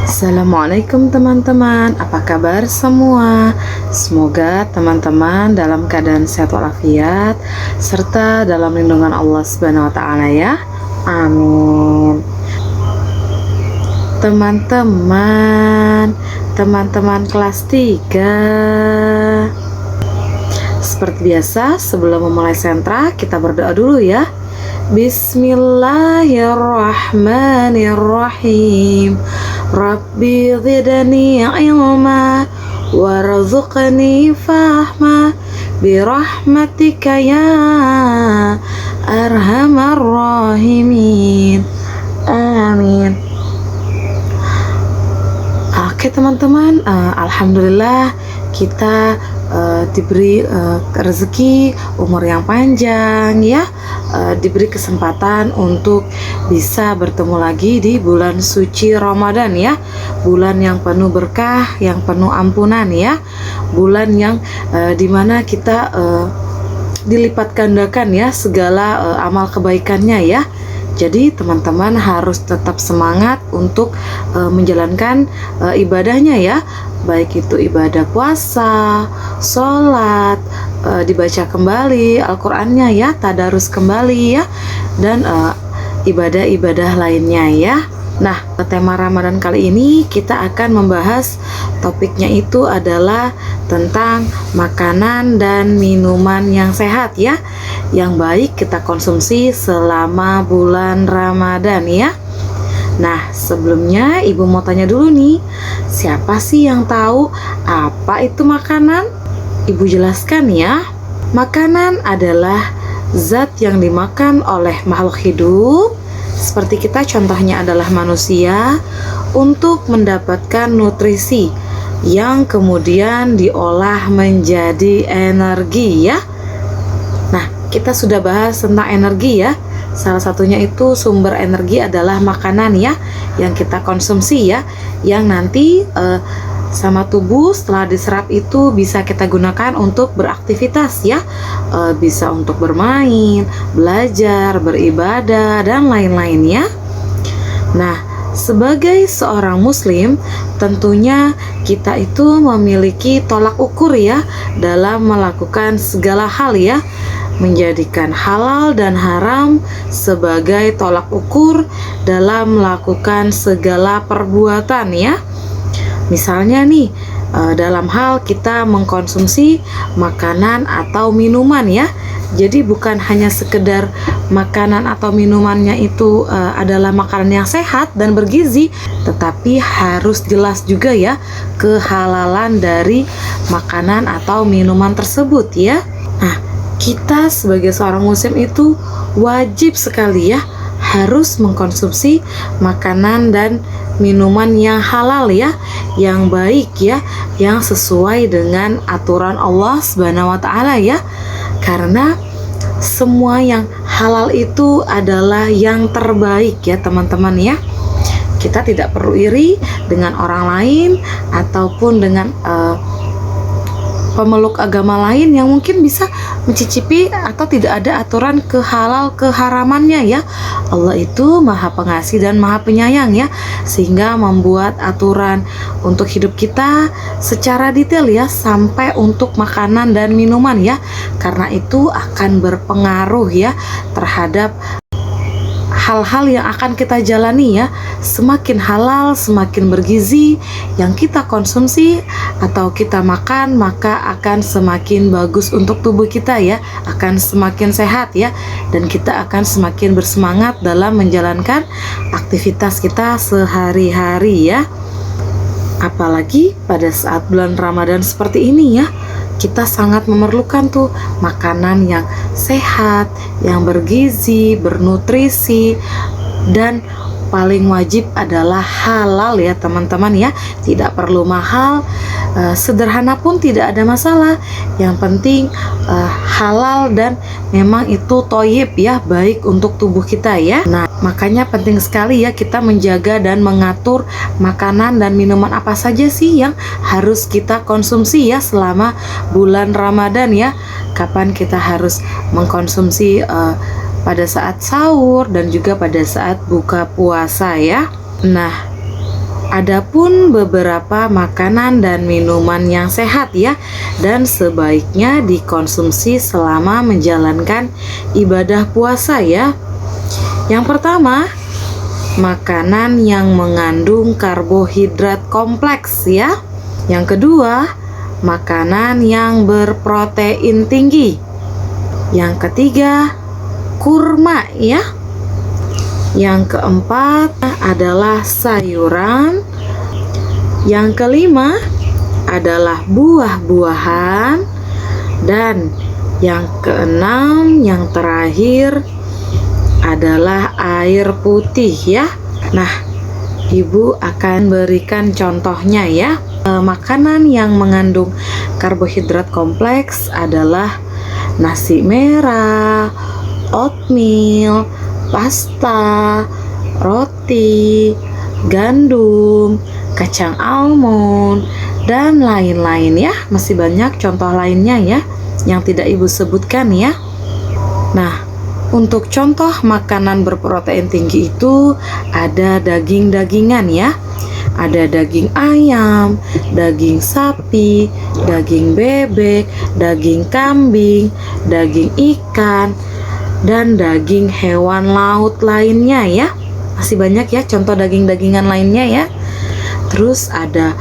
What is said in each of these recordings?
Assalamualaikum teman-teman, apa kabar semua? Semoga teman-teman dalam keadaan sehat walafiat serta dalam lindungan Allah Subhanahu wa taala ya. Amin. Teman-teman kelas 3. Seperti biasa, sebelum memulai sentra, kita berdoa dulu ya. Bismillahirrahmanirrahim. Rabbi zidni ilma warzuqni fahma birahmatika ya arhamar rahimin. Amin. Oke teman-teman, alhamdulillah kita diberi rezeki umur yang panjang ya, diberi kesempatan untuk bisa bertemu lagi di bulan suci Ramadan ya, bulan yang penuh berkah, yang penuh ampunan ya, bulan yang dimana kita dilipat gandakan ya segala amal kebaikannya ya. Jadi teman-teman harus tetap semangat untuk menjalankan ibadahnya ya, baik itu ibadah puasa, sholat, dibaca kembali Al-Qur'annya ya, tadarus kembali ya, dan ibadah-ibadah lainnya ya. Nah, tema Ramadan kali ini kita akan membahas topiknya itu adalah tentang makanan dan minuman yang sehat ya, yang baik kita konsumsi selama bulan Ramadan ya. Nah, sebelumnya Ibu mau tanya dulu nih, siapa sih yang tahu apa itu makanan? Ibu jelaskan ya. Makanan adalah zat yang dimakan oleh makhluk hidup, seperti kita contohnya adalah manusia, untuk mendapatkan nutrisi yang kemudian diolah menjadi energi ya. Nah, kita sudah bahas tentang energi ya. Salah satunya itu sumber energi adalah makanan ya, yang kita konsumsi ya, yang nanti sama tubuh setelah diserap itu bisa kita gunakan untuk beraktivitas ya, bisa untuk bermain, belajar, beribadah, dan lain-lain ya. Nah, sebagai seorang muslim tentunya kita itu memiliki tolak ukur ya dalam melakukan segala hal ya, menjadikan halal dan haram sebagai tolak ukur dalam melakukan segala perbuatan ya. Misalnya nih, dalam hal kita mengkonsumsi makanan atau minuman ya. Jadi bukan hanya sekedar makanan atau minumannya itu adalah makanan yang sehat dan bergizi, tetapi harus jelas juga ya kehalalan dari makanan atau minuman tersebut ya. Nah, kita sebagai seorang muslim itu wajib sekali ya harus mengkonsumsi makanan dan minuman yang halal ya, yang baik ya, yang sesuai dengan aturan Allah Subhanahu wa taala ya. Karena semua yang halal itu adalah yang terbaik ya teman-teman ya. Kita tidak perlu iri dengan orang lain ataupun dengan pemeluk agama lain yang mungkin bisa mencicipi atau tidak ada aturan kehalal keharamannya ya. Allah itu maha pengasih dan maha penyayang ya, sehingga membuat aturan untuk hidup kita secara detail ya, sampai untuk makanan dan minuman ya, karena itu akan berpengaruh ya terhadap hal-hal yang akan kita jalani ya. Semakin halal, semakin bergizi yang kita konsumsi atau kita makan, maka akan semakin bagus untuk tubuh kita ya, akan semakin sehat ya, dan kita akan semakin bersemangat dalam menjalankan aktivitas kita sehari-hari ya. Apalagi pada saat bulan Ramadan seperti ini ya, kita sangat memerlukan tuh makanan yang sehat, yang bergizi, bernutrisi, dan paling wajib adalah halal ya teman-teman ya. Tidak perlu mahal, sederhana pun tidak ada masalah. Yang penting halal dan memang itu toyib ya, baik untuk tubuh kita ya. Nah, makanya penting sekali ya kita menjaga dan mengatur makanan dan minuman apa saja sih yang harus kita konsumsi ya selama bulan Ramadan ya. Kapan kita harus mengkonsumsi pada saat sahur dan juga pada saat buka puasa ya. Nah, adapun beberapa makanan dan minuman yang sehat ya, dan sebaiknya dikonsumsi selama menjalankan ibadah puasa ya. Yang pertama, makanan yang mengandung karbohidrat kompleks ya. Yang kedua, makanan yang berprotein tinggi. Yang ketiga, kurma ya. Yang keempat adalah sayuran. Yang kelima adalah buah-buahan. Dan yang keenam, yang terakhir adalah air putih ya. Nah, Ibu akan berikan contohnya ya. Makanan yang mengandung karbohidrat kompleks adalah nasi merah, oatmeal, pasta, roti, gandum, kacang almond, dan lain-lain ya. Masih banyak contoh lainnya ya yang tidak Ibu sebutkan ya. Nah, untuk contoh makanan berprotein tinggi itu ada daging-dagingan ya. Ada daging ayam, daging sapi, daging bebek, daging kambing, daging ikan, dan daging hewan laut lainnya ya. Masih banyak ya contoh daging-dagingan lainnya ya. Terus ada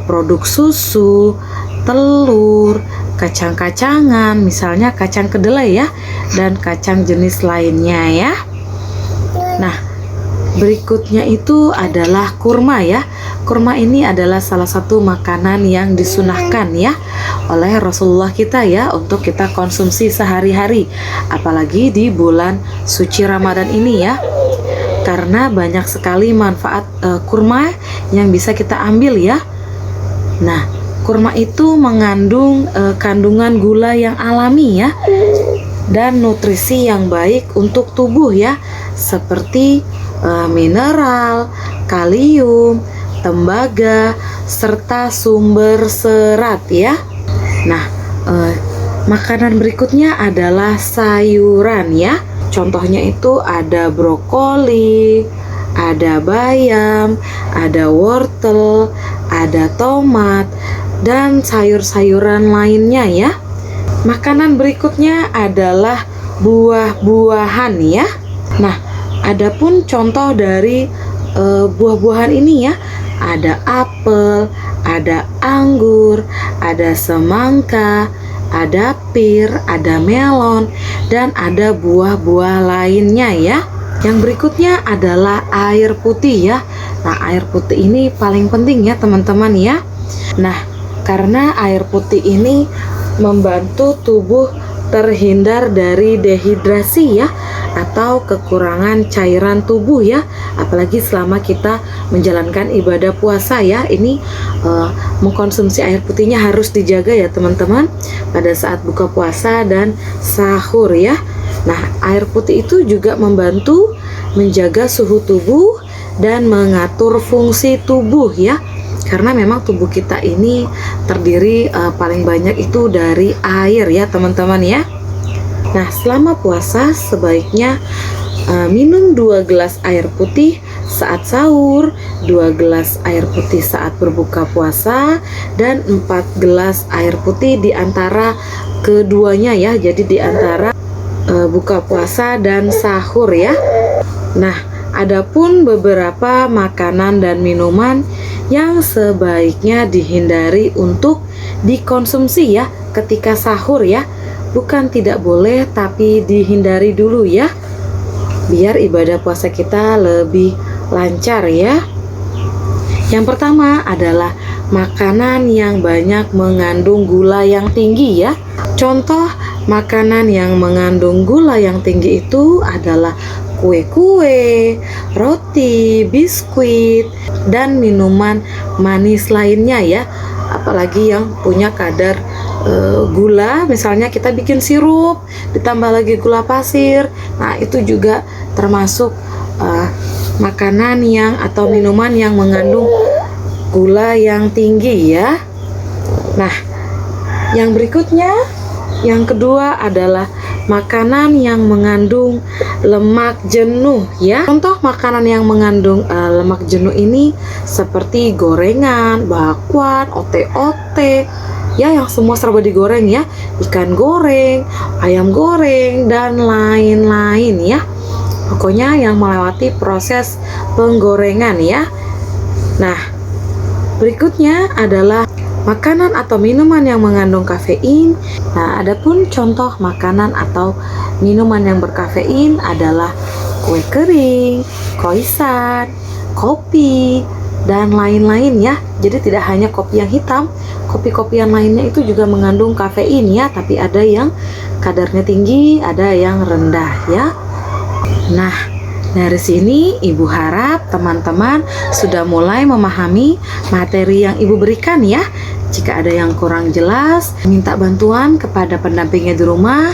produk susu, telur, kacang-kacangan, misalnya kacang kedelai ya, dan kacang jenis lainnya ya. Nah, berikutnya itu adalah kurma ya. Kurma ini adalah salah satu makanan yang disunahkan ya oleh Rasulullah kita ya, untuk kita konsumsi sehari-hari, apalagi di bulan suci Ramadan ini ya, karena banyak sekali manfaat kurma yang bisa kita ambil ya. Nah, kurma itu mengandung kandungan gula yang alami ya, dan nutrisi yang baik untuk tubuh ya, seperti mineral, kalium, tembaga, serta sumber serat ya. Nah, makanan berikutnya adalah sayuran ya. Contohnya itu ada brokoli, ada bayam, ada wortel, ada tomat, dan sayur-sayuran lainnya ya. Makanan berikutnya adalah buah-buahan ya. Nah, adapun contoh dari buah-buahan ini ya, ada apel, ada anggur, ada semangka, ada pir, ada melon, dan ada buah-buah lainnya ya. Yang berikutnya adalah air putih ya. Nah, air putih ini paling penting ya teman-teman ya. Nah, karena air putih ini membantu tubuh terhindar dari dehidrasi ya, atau kekurangan cairan tubuh ya, apalagi selama kita menjalankan ibadah puasa ya. Ini mengkonsumsi air putihnya harus dijaga ya teman-teman, pada saat buka puasa dan sahur ya. Nah, air putih itu juga membantu menjaga suhu tubuh dan mengatur fungsi tubuh ya, karena memang tubuh kita ini terdiri paling banyak itu dari air ya teman-teman ya. Nah, selama puasa sebaiknya minum 2 gelas air putih saat sahur, 2 gelas air putih saat berbuka puasa, dan 4 gelas air putih di antara keduanya ya. Jadi di antara buka puasa dan sahur ya. Nah, adapun beberapa makanan dan minuman yang sebaiknya dihindari untuk dikonsumsi ya ketika sahur ya. Bukan tidak boleh, tapi dihindari dulu ya, biar ibadah puasa kita lebih lancar ya. Yang pertama adalah makanan yang banyak mengandung gula yang tinggi ya. Contoh makanan yang mengandung gula yang tinggi itu adalah kue-kue, roti, biskuit, dan minuman manis lainnya ya. Apalagi yang punya kadar gula, misalnya kita bikin sirup ditambah lagi gula pasir. Nah, itu juga termasuk makanan yang atau minuman yang mengandung gula yang tinggi ya. Nah, yang berikutnya, yang kedua adalah makanan yang mengandung lemak jenuh ya. Contoh makanan yang mengandung lemak jenuh ini seperti gorengan, bakwan, ote-ote ya, yang semua serba digoreng ya, ikan goreng, ayam goreng, dan lain-lain ya. Pokoknya yang melewati proses penggorengan ya. Nah, berikutnya adalah makanan atau minuman yang mengandung kafein. Nah, adapun contoh makanan atau minuman yang berkafein adalah kue kering, croissant, kopi, dan lain-lain ya. Jadi tidak hanya kopi yang hitam, kopi-kopi yang lainnya itu juga mengandung kafein ya, tapi ada yang kadarnya tinggi, ada yang rendah ya. Nah, dari sini Ibu harap teman-teman sudah mulai memahami materi yang Ibu berikan ya. Jika ada yang kurang jelas, minta bantuan kepada pendampingnya di rumah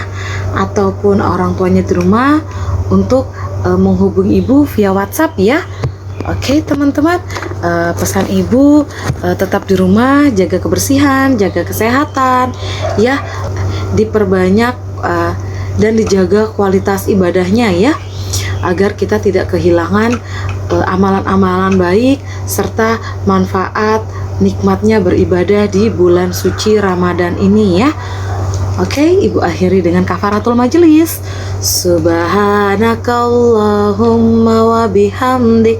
ataupun orang tuanya di rumah untuk menghubungi Ibu via WhatsApp ya. Oke teman-teman, pesan Ibu tetap di rumah, jaga kebersihan, jaga kesehatan ya, diperbanyak dan dijaga kualitas ibadahnya ya, agar kita tidak kehilangan amalan-amalan baik serta manfaat nikmatnya beribadah di bulan suci Ramadan ini ya. Oke, Ibu akhiri dengan kafaratul majelis. Subhanakallahumma wa bihamdik,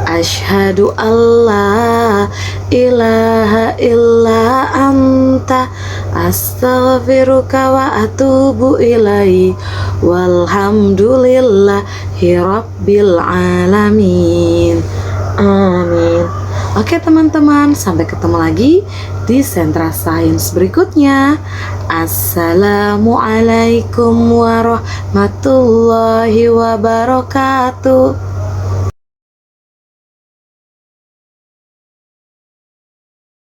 asyhadu alla ilaha illa anta, astaghfiruka wa atubu ilaihi, walhamdulillahi rabbil alamin. Amin. Oke teman-teman, sampai ketemu lagi di Sentra Sains berikutnya. Assalamualaikum warahmatullahi wabarakatuh.